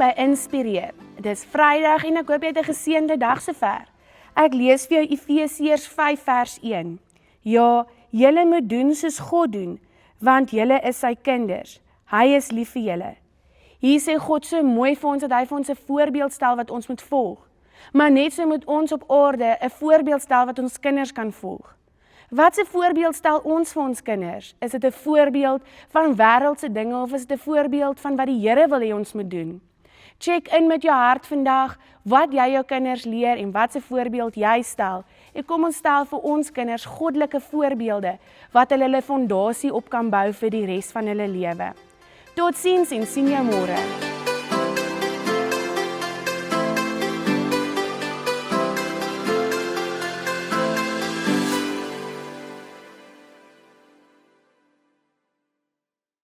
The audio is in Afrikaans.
by Inspireer. Dit is Vrydag en ek hoop jy het 'n geseënde dag sover. Ek lees vir jou Efesiërs 5 vers 1. Ja, julle moet doen soos God doen, want julle is sy kinders. Hy is lief vir julle. Hier sê God so mooi vir ons dat hy vir ons 'n voorbeeld stel wat ons moet volg. Maar net so moet ons op aarde 'n voorbeeld stel wat ons kinders kan volg. Wat 'n voorbeeld stel ons vir ons kinders? Is dit 'n voorbeeld van wêreldse dinge of is dit 'n voorbeeld van wat die Here wil hê ons moet doen? Check in met jou hart vandag wat jy jou kinders leer en wat 'n voorbeeld jy stel. En kom ons stel vir ons kinders goddelike voorbeelde wat hulle fondasie op kan bou vir die res van hulle lewe. Totsiens en sien jou môre.